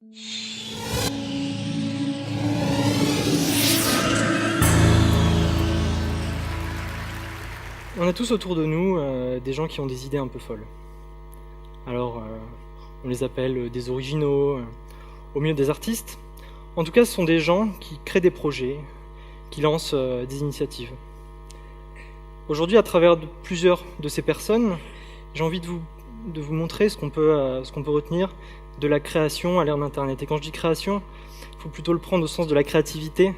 On a tous autour de nous des gens qui ont des idées un peu folles. Alors, on les appelle des originaux, au mieux des artistes. En tout cas, ce sont des gens qui créent des projets, qui lancent des initiatives. Aujourd'hui, à travers plusieurs de ces personnes, j'ai envie de vous montrer ce qu'on peut retenir de la création à l'ère d'Internet. Et quand je dis création, il faut plutôt le prendre au sens de la créativité,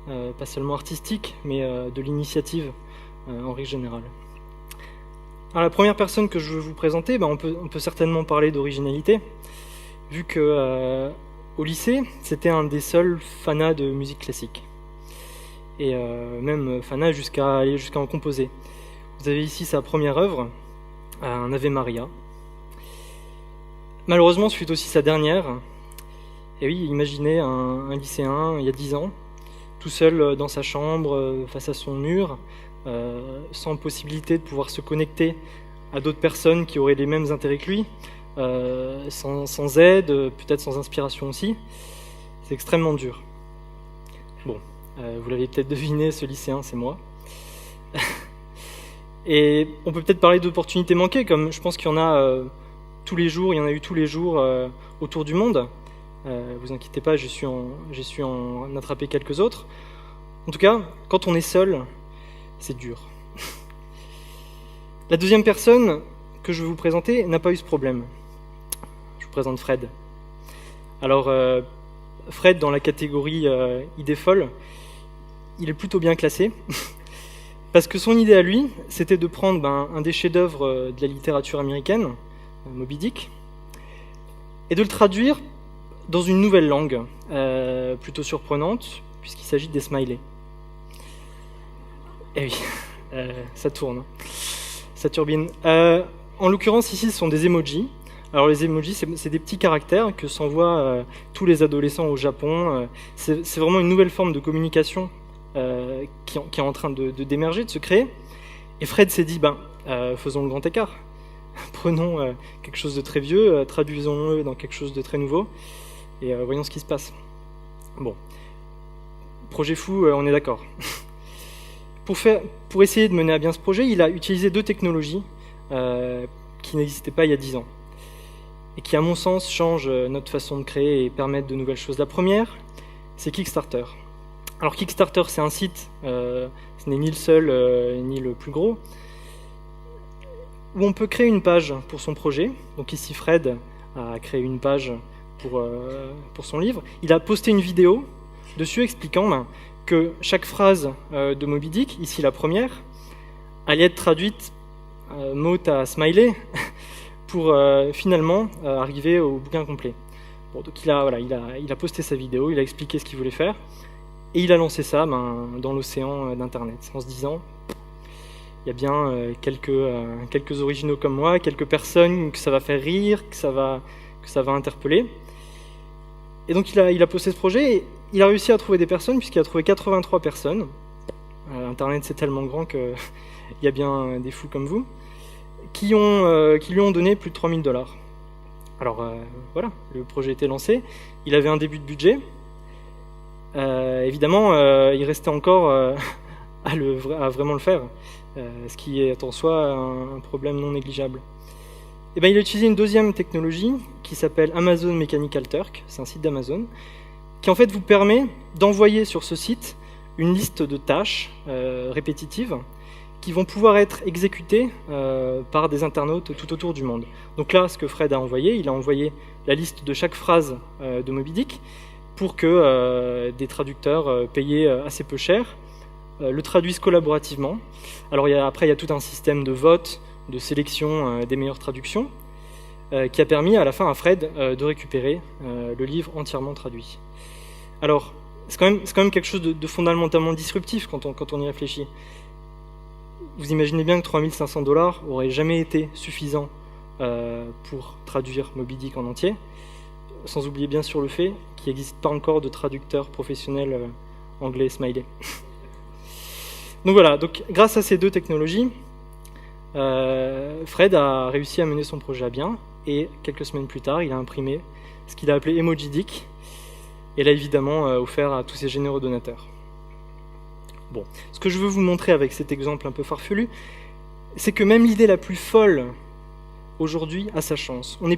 pas seulement artistique, mais de l'initiative en règle générale. Alors, la première personne que je veux vous présenter, on peut certainement parler d'originalité, vu que au lycée, c'était un des seuls fanas de musique classique. Et même fanat jusqu'à en composer. Vous avez ici sa première œuvre, un Ave Maria. Malheureusement, ce fut aussi sa dernière. Et oui, imaginez un lycéen, il y a 10 ans, tout seul dans sa chambre, face à son mur, sans possibilité de pouvoir se connecter à d'autres personnes qui auraient les mêmes intérêts que lui, sans aide, peut-être sans inspiration aussi. C'est extrêmement dur. Bon, vous l'avez peut-être deviné, ce lycéen, c'est moi. Et on peut peut-être parler d'opportunités manquées, comme je pense qu'il y en a tous les jours, il y en a eu tous les jours autour du monde. Vous inquiétez pas, j'ai su en attraper quelques autres. En tout cas, quand on est seul, c'est dur. La deuxième personne que je vais vous présenter n'a pas eu ce problème. Je vous présente Fred. Alors, Fred, dans la catégorie idée folle, il est plutôt bien classé, parce que son idée à lui, c'était de prendre un des chefs-d'œuvre de la littérature américaine, Moby Dick, et de le traduire dans une nouvelle langue, plutôt surprenante, puisqu'il s'agit des smileys. Eh oui, ça tourne, ça turbine. En l'occurrence, ici, ce sont des emojis. Alors les emojis, c'est des petits caractères que s'envoient tous les adolescents au Japon. C'est vraiment une nouvelle forme de communication qui est en train d'émerger, de se créer. Et Fred s'est dit, faisons le grand écart. Prenons quelque chose de très vieux, traduisons-le dans quelque chose de très nouveau, et voyons ce qui se passe. Bon, projet fou, on est d'accord. Pour essayer de mener à bien ce projet, il a utilisé deux technologies qui n'existaient pas il y a 10 ans, et qui, à mon sens, changent notre façon de créer et permettent de nouvelles choses. La première, c'est Kickstarter. Alors Kickstarter, c'est un site, ce n'est ni le seul ni le plus gros, où on peut créer une page pour son projet. Donc ici, Fred a créé une page pour son livre. Il a posté une vidéo dessus expliquant que chaque phrase de Moby Dick, ici la première, allait être traduite mot à smiley pour finalement arriver au bouquin complet. Bon, donc il a posté sa vidéo, il a expliqué ce qu'il voulait faire, et il a lancé ça dans l'océan d'Internet, en se disant, il y a bien quelques originaux comme moi, quelques personnes que ça va faire rire, que ça va interpeller. Et donc il a posté ce projet, et il a réussi à trouver des personnes, puisqu'il a trouvé 83 personnes. Internet, c'est tellement grand qu'il y a bien des fous comme vous, qui lui ont donné plus de 3 000 $. Alors voilà, le projet était lancé, il avait un début de budget. Évidemment, il restait encore à vraiment le faire, ce qui est en soi un problème non négligeable. Et il a utilisé une deuxième technologie qui s'appelle Amazon Mechanical Turk, c'est un site d'Amazon, qui en fait vous permet d'envoyer sur ce site une liste de tâches répétitives qui vont pouvoir être exécutées par des internautes tout autour du monde. Donc là, ce que Fred a envoyé, il a envoyé la liste de chaque phrase de Moby Dick pour que des traducteurs payés assez peu cher le traduisent collaborativement. Alors après, il y a tout un système de vote, de sélection des meilleures traductions, qui a permis à la fin à Fred de récupérer le livre entièrement traduit. Alors, c'est quand même quelque chose de fondamentalement disruptif quand on y réfléchit. Vous imaginez bien que 3 500 $ aurait jamais été suffisant pour traduire Moby Dick en entier, sans oublier bien sûr le fait qu'il n'existe pas encore de traducteur professionnel anglais smiley. Donc voilà, grâce à ces deux technologies, Fred a réussi à mener son projet à bien, et quelques semaines plus tard, il a imprimé ce qu'il a appelé Emojidic, et l'a évidemment offert à tous ses généreux donateurs. Bon, ce que je veux vous montrer avec cet exemple un peu farfelu, c'est que même l'idée la plus folle aujourd'hui a sa chance. On ne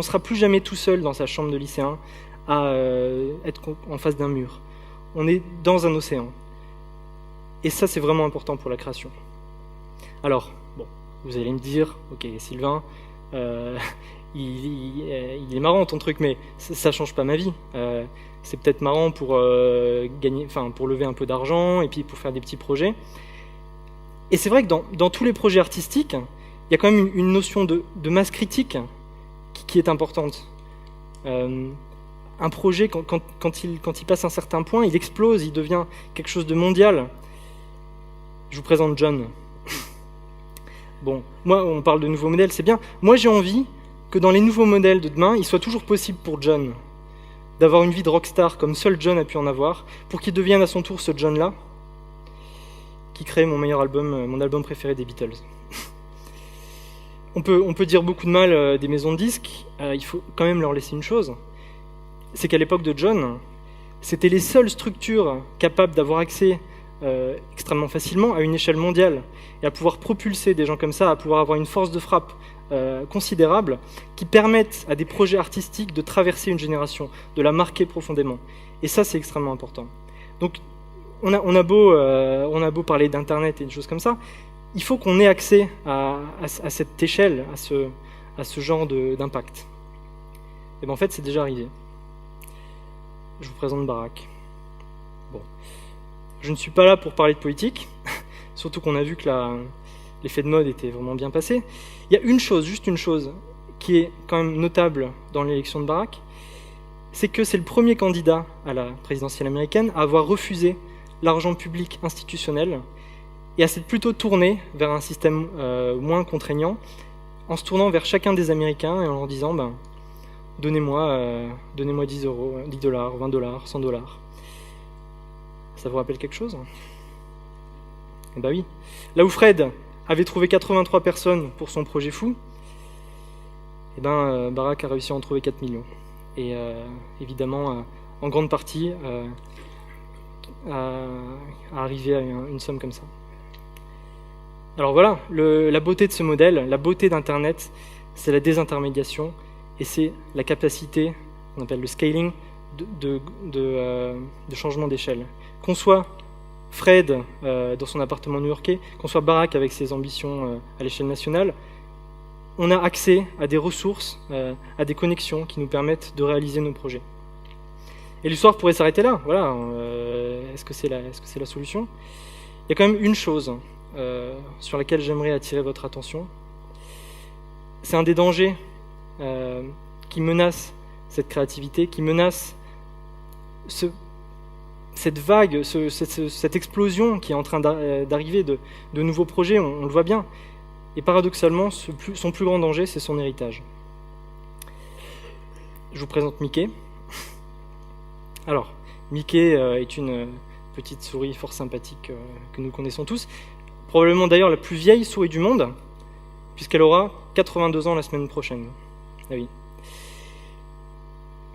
sera plus jamais tout seul dans sa chambre de lycéen à être en face d'un mur. On est dans un océan. Et ça, c'est vraiment important pour la création. Alors, bon, vous allez me dire, ok, Sylvain, il est marrant ton truc, mais ça change pas ma vie. C'est peut-être marrant pour pour lever un peu d'argent et puis pour faire des petits projets. Et c'est vrai que dans tous les projets artistiques, il y a quand même une notion de masse critique qui est importante. Un projet, quand il passe un certain point, il explose, il devient quelque chose de mondial. Je vous présente John. Bon, moi, on parle de nouveaux modèles, c'est bien. Moi, j'ai envie que dans les nouveaux modèles de demain, il soit toujours possible pour John d'avoir une vie de rockstar comme seul John a pu en avoir, pour qu'il devienne à son tour ce John-là, qui crée mon album préféré des Beatles. On peut dire beaucoup de mal des maisons de disques, il faut quand même leur laisser une chose, c'est qu'à l'époque de John, c'était les seules structures capables d'avoir accès extrêmement facilement à une échelle mondiale, et à pouvoir propulser des gens comme ça, à pouvoir avoir une force de frappe considérable, qui permettent à des projets artistiques de traverser une génération, de la marquer profondément. Et ça, c'est extrêmement important. Donc, on a beau parler d'Internet et de choses comme ça, il faut qu'on ait accès à cette échelle, à ce genre d'impact. Et bien en fait, c'est déjà arrivé. Je vous présente Barack. Bon. Je ne suis pas là pour parler de politique, surtout qu'on a vu que l'effet de mode était vraiment bien passé. Il y a une chose, juste une chose, qui est quand même notable dans l'élection de Barack, c'est que c'est le premier candidat à la présidentielle américaine à avoir refusé l'argent public institutionnel et à s'être plutôt tourné vers un système moins contraignant, en se tournant vers chacun des Américains et en leur disant donnez-moi 10 euros, 10 dollars, 20 dollars, 100 dollars. Ça vous rappelle quelque chose ? Eh ben oui. Là où Fred avait trouvé 83 personnes pour son projet fou, eh ben, Barack a réussi à en trouver 4 millions. Et évidemment, en grande partie, à arriver à une somme comme ça. Alors voilà, la beauté de ce modèle, la beauté d'Internet, c'est la désintermédiation et c'est la capacité, on appelle le scaling, de changement d'échelle. Qu'on soit Fred dans son appartement new-yorkais, qu'on soit Barack avec ses ambitions à l'échelle nationale, on a accès à des ressources, à des connexions qui nous permettent de réaliser nos projets. Et l'histoire pourrait s'arrêter là. Voilà. Est-ce que c'est la solution ? Il y a quand même une chose sur laquelle j'aimerais attirer votre attention. C'est un des dangers qui menace cette créativité, qui menace cette vague, cette explosion qui est en train d'arriver de nouveaux projets, on le voit bien. Et paradoxalement, son plus grand danger, c'est son héritage. Je vous présente Mickey. Alors, Mickey est une petite souris fort sympathique que nous connaissons tous, probablement d'ailleurs la plus vieille souris du monde, puisqu'elle aura 82 ans la semaine prochaine. Ah oui.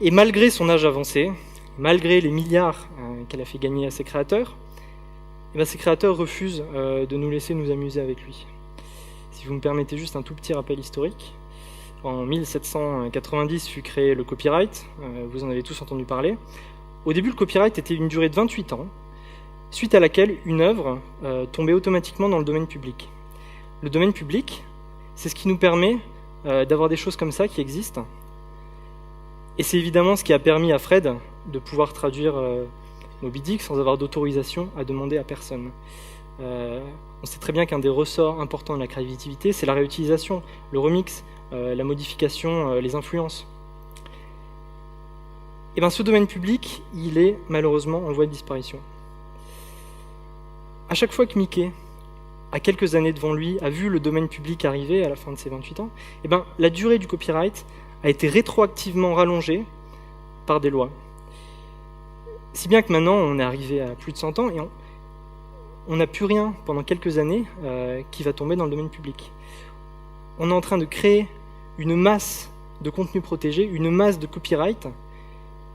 Et malgré son âge avancé, malgré les milliards qu'elle a fait gagner à ses créateurs, ses créateurs refusent de nous laisser nous amuser avec lui. Si vous me permettez juste un tout petit rappel historique, en 1790 fut créé le copyright, vous en avez tous entendu parler. Au début, le copyright était une durée de 28 ans, suite à laquelle une œuvre tombait automatiquement dans le domaine public. Le domaine public, c'est ce qui nous permet d'avoir des choses comme ça qui existent. Et c'est évidemment ce qui a permis à Fred de pouvoir traduire Moby Dick sans avoir d'autorisation à demander à personne. On sait très bien qu'un des ressorts importants de la créativité, c'est la réutilisation, le remix, la modification, les influences. Et bien ce domaine public, il est malheureusement en voie de disparition. À chaque fois que Mickey, à quelques années devant lui, a vu le domaine public arriver à la fin de ses 28 ans, et ben la durée du copyright a été rétroactivement rallongée par des lois. Si bien que maintenant, on est arrivé à plus de 100 ans et on n'a plus rien pendant quelques années qui va tomber dans le domaine public. On est en train de créer une masse de contenu protégé, une masse de copyright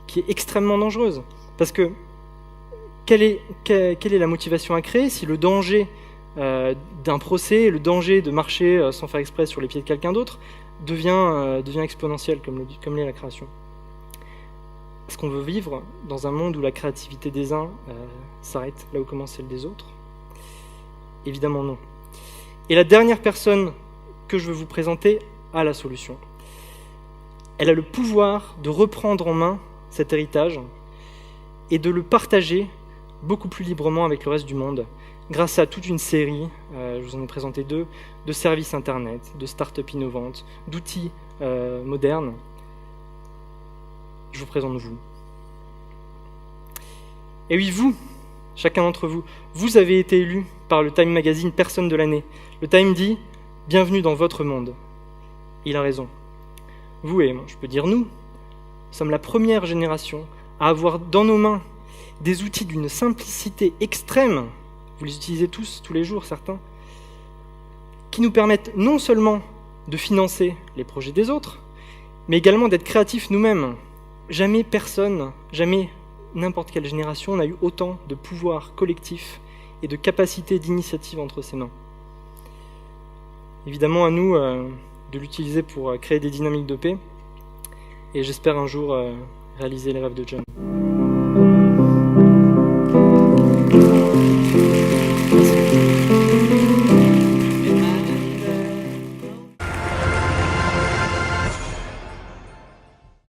qui est extrêmement dangereuse. Parce que quelle est la motivation à créer si le danger d'un procès, le danger de marcher sans faire exprès sur les pieds de quelqu'un d'autre devient exponentiel, comme l'est la création? Est-ce qu'on veut vivre dans un monde où la créativité des uns s'arrête là où commence celle des autres? Évidemment non. Et la dernière personne que je veux vous présenter a la solution. Elle a le pouvoir de reprendre en main cet héritage et de le partager beaucoup plus librement avec le reste du monde, grâce à toute une série, je vous en ai présenté 2, de services internet, de start-up innovantes, d'outils modernes. Je vous présente vous. Et oui, vous, chacun d'entre vous, vous avez été élu par le Time Magazine Personne de l'année. Le Time dit « Bienvenue dans votre monde ». Il a raison. Vous et moi, je peux dire nous, sommes la première génération à avoir dans nos mains des outils d'une simplicité extrême, vous les utilisez tous les jours, certains, qui nous permettent non seulement de financer les projets des autres, mais également d'être créatifs nous-mêmes. Jamais personne, jamais n'importe quelle génération n'a eu autant de pouvoir collectif et de capacité d'initiative entre ses mains. Évidemment, à nous de l'utiliser pour créer des dynamiques de paix, et j'espère un jour réaliser les rêves de John.